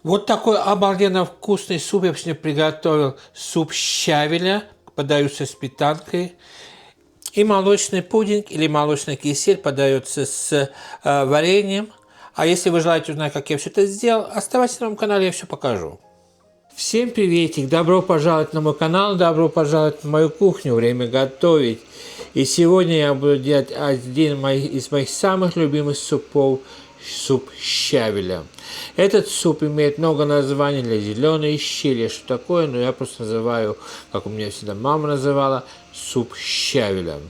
Вот такой обалденно вкусный суп я сегодня приготовил. Суп щавеля, подается с сметанкой. И молочный пудинг или молочный кисель подается с вареньем. А если вы желаете узнать, как я все это сделал, оставайтесь на моем канале, я все покажу. Всем приветик! Добро пожаловать на мой канал, добро пожаловать в мою кухню, время готовить. И сегодня я буду делать один из моих самых любимых супов, суп щавеля. Этот суп имеет много названий для зеленой щели, что такое, но я просто называю, как у меня всегда мама называла, суп щавеля.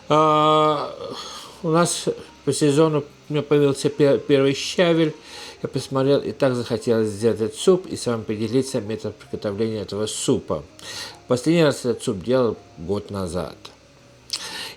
У нас по сезону у меня появился первый щавель. Я посмотрел и так захотелось сделать этот суп и с вами поделиться методом приготовления этого супа. Последний раз этот суп делал год назад.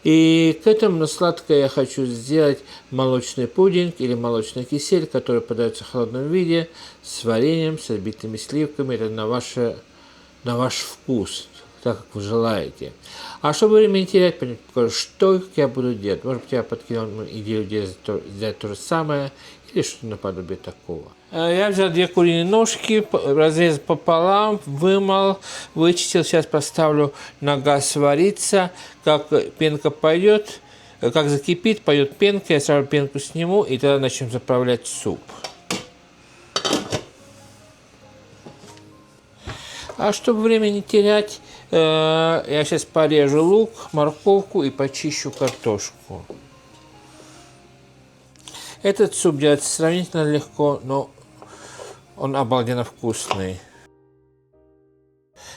И к этому на сладкое я хочу сделать молочный пудинг или молочный кисель, который подается в холодном виде с вареньем, с взбитыми сливками. Это на ваш вкус, так как вы желаете. А чтобы время не терять, покажу, что я буду делать. Может быть, я подкинул идею сделать то же самое или что-то наподобие такого. Я взял 2 куриные ножки, разрезал пополам, вымыл, вычистил. Сейчас поставлю на газ вариться. Как пенка пойдет, как закипит, пойдет пенка, я сразу пенку сниму и тогда начнем заправлять суп. А чтобы время не терять, я сейчас порежу лук, морковку и почищу картошку. Этот суп делается сравнительно легко, но он обалденно вкусный.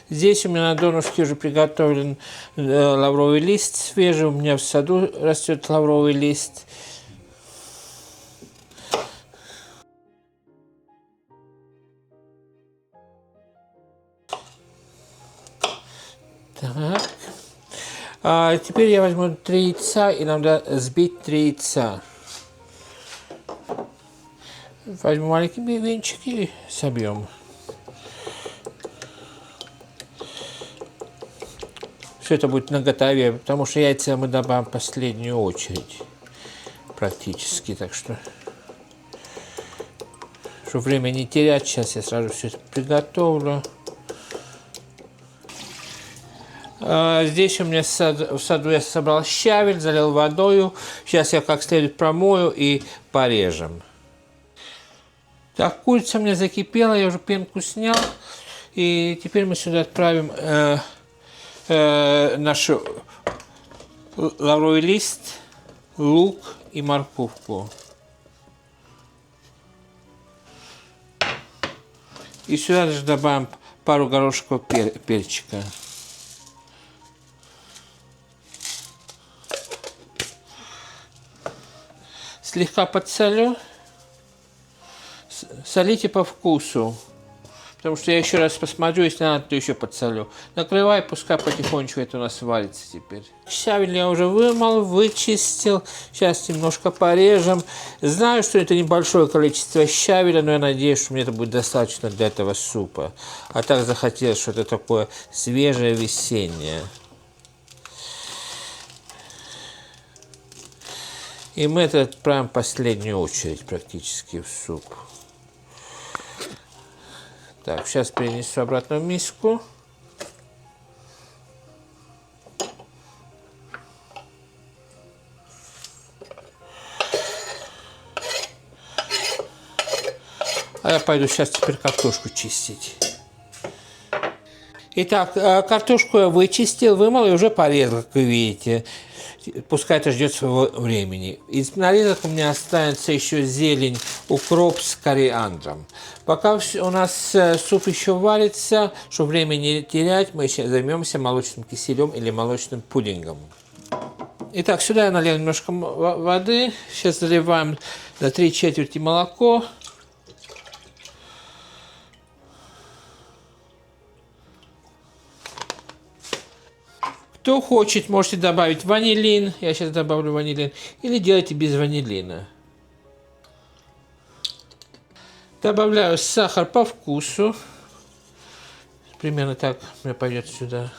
Здесь у меня на донышке уже приготовлен лавровый лист свежий. У меня в саду растет лавровый лист. Так. А теперь я возьму 3 яйца, и нам надо взбить 3 яйца. Возьму маленький венчик и собьем. Все это будет наготове, потому что яйца мы добавим в последнюю очередь. Практически, так что... Чтобы время не терять, сейчас я сразу все это приготовлю. Здесь у меня в саду я собрал щавель, залил водою. Сейчас я как следует промою и порежем. Так, курица у меня закипела, я уже пенку снял. И теперь мы сюда отправим наш лавровый лист, лук и морковку. И сюда же добавим пару горошков перчика. Слегка подсолю. Солите по вкусу. Потому что я еще раз посмотрю, если надо, то еще подсолю. Накрывай, пускай потихонечку это у нас варится теперь. Щавель я уже вымыл, вычистил. Сейчас немножко порежем. Знаю, что это небольшое количество щавеля, но я надеюсь, что мне это будет достаточно для этого супа. А так захотелось что-то такое свежее, весеннее. И мы это отправим в последнюю очередь практически в суп. Так, сейчас перенесу обратно в миску. А я пойду сейчас теперь картошку чистить. Итак, картошку я вычистил, вымыл и уже порезал, как вы видите. Пускай это ждет своего времени. Из нарезок у меня останется еще зелень, укроп с кориандром. Пока у нас суп еще варится, чтобы время не терять, мы сейчас займемся молочным киселем или молочным пудингом. Итак, сюда я налил немножко воды. Сейчас заливаем на 3/4 молоко. Кто хочет, можете добавить ванилин. Я сейчас добавлю ванилин. Или делайте без ванилина. Добавляю сахар по вкусу. Примерно так мне пойдет сюда.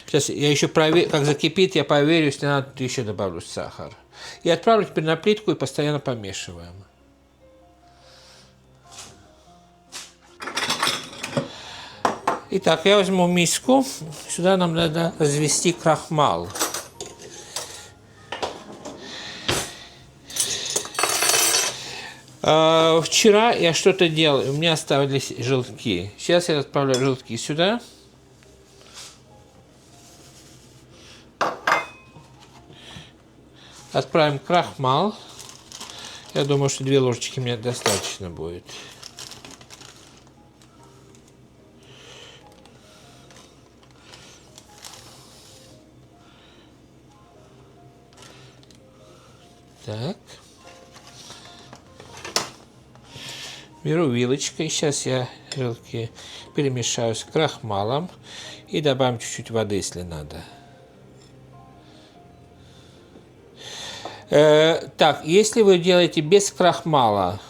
Сейчас я еще проверю, как закипит, я проверю, если надо, еще добавлю сахар. И отправлю теперь на плитку и постоянно помешиваем. Итак, я возьму миску. Сюда нам надо развести крахмал. Вчера я что-то делал, у меня оставались желтки. Сейчас я отправляю желтки сюда. Отправим крахмал. Я думаю, что 2 ложечки мне достаточно будет. Так. Беру вилочкой. Сейчас я желтки перемешаю с крахмалом. И добавим чуть-чуть воды, если надо. Так, если вы делаете без крахмала,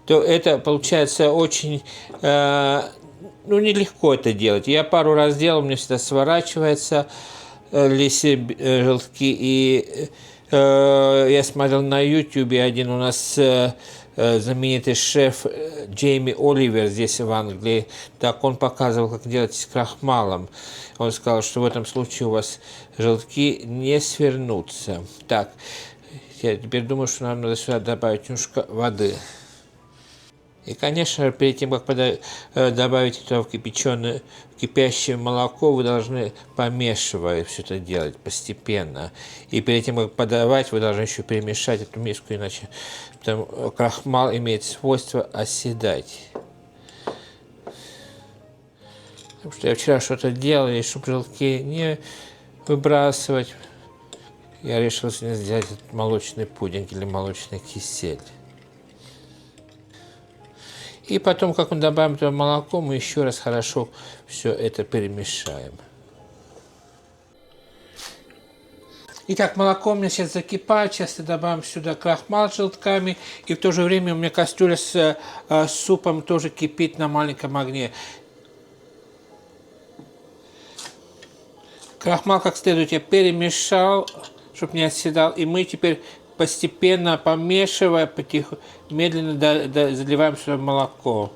то это получается очень, нелегко это делать. Я пару раз делал, у меня всегда сворачивается желтки. И я смотрел на YouTube, один у нас знаменитый шеф Джейми Оливер здесь в Англии, так он показывал, как делать с крахмалом. Он сказал, что в этом случае у вас желтки не свернутся. Так, я теперь думаю, что нам надо сюда добавить немножко воды. И, конечно, перед тем, как добавить это в кипящее молоко, вы должны, помешивая, все это делать постепенно. И перед тем, как подавать, вы должны еще перемешать эту миску, иначе там крахмал имеет свойство оседать. Потому что я вчера что-то делал, и чтобы желтки не выбрасывать, я решил сегодня сделать этот молочный пудинг или молочный кисель. И потом, как мы добавим это молоко, мы еще раз хорошо все это перемешаем. Итак, молоко у меня сейчас закипает. Сейчас я добавим сюда крахмал с желтками. И в то же время у меня кастрюля с супом тоже кипит на маленьком огне. Крахмал как следует я перемешал, чтобы не оседал. И мы теперь постепенно, помешивая, медленно заливаем сюда молоко.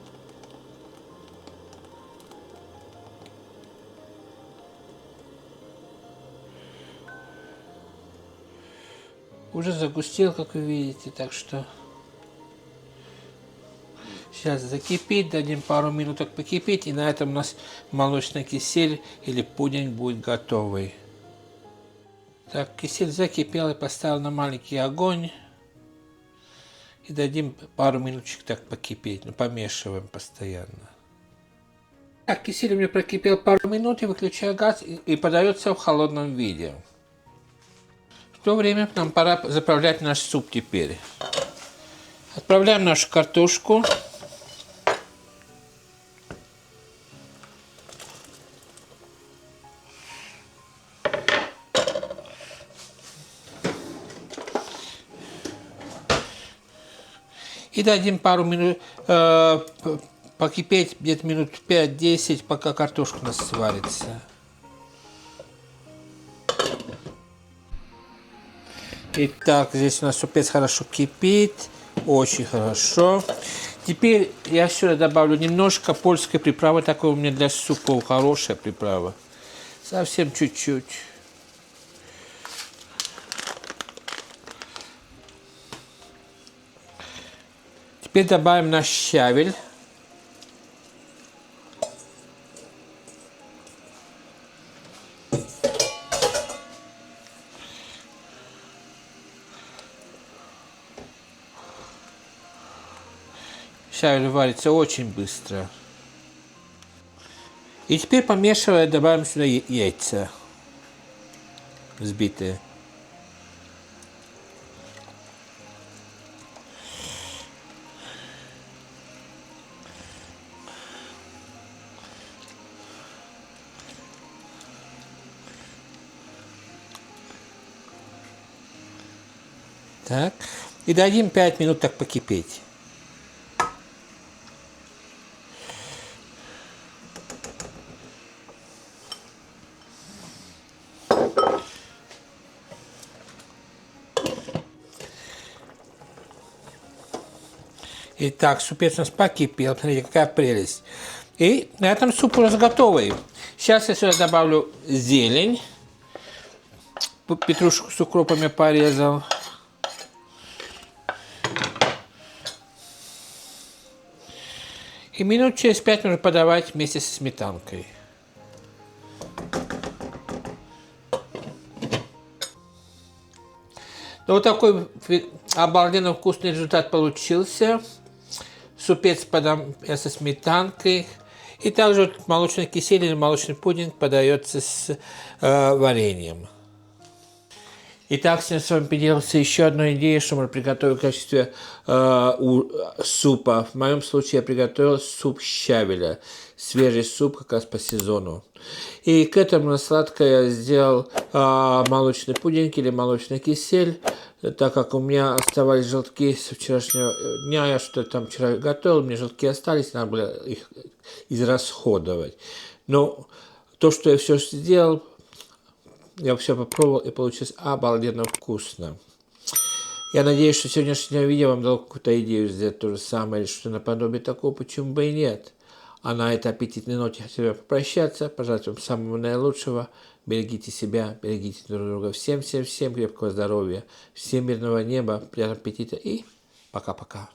Уже загустел, как вы видите, так что сейчас закипит, дадим пару минуток покипеть, и на этом у нас молочный кисель или пудинг будет готовый. Так, кисель закипел, и поставил на маленький огонь. И дадим пару минуточек так покипеть, помешиваем постоянно. Так, кисель у меня прокипел пару минут, и выключаю газ, и подается в холодном виде. В то время нам пора заправлять наш суп теперь. Отправляем нашу картошку. И дадим пару минут покипеть, где-то минут 5-10, пока картошка у нас сварится. Итак, здесь у нас супец хорошо кипит, очень хорошо. Теперь я сюда добавлю немножко польской приправы, такой у меня для супов хорошая приправа. Совсем чуть-чуть. Теперь добавим наш щавель. Щавель варится очень быстро. И теперь, помешивая, добавим сюда яйца взбитые. Так. И дадим 5 минут так покипеть. Итак, супец у нас покипел. Смотрите, какая прелесть. И на этом суп уже готовый. Сейчас я сюда добавлю зелень. Петрушку с укропами порезал. И минут через 5 нужно подавать вместе со сметанкой. Ну, вот такой обалденно вкусный результат получился. Супец подам я со сметанкой. И также вот молочный кисель или молочный пудинг подается с вареньем. Итак, сегодня с вами поделился еще одной идеей, что можно приготовить в качестве супа. В моем случае я приготовил суп щавеля. Свежий суп как раз по сезону. И к этому на сладкое я сделал молочный пудинг или молочный кисель. Так как у меня оставались желтки со вчерашнего дня, я что-то там вчера готовил, мне желтки остались, надо было их израсходовать. Но то, что я все сделал, я все попробовал и получилось обалденно вкусно. Я надеюсь, что сегодняшнее видео вам дало какую-то идею сделать то же самое или что-то наподобие такого, почему бы и нет. А на этой аппетитной ноте я хотел попрощаться, пожелать вам самого наилучшего. Берегите себя, берегите друг друга. Всем крепкого здоровья, всем мирного неба, приятного аппетита и пока-пока.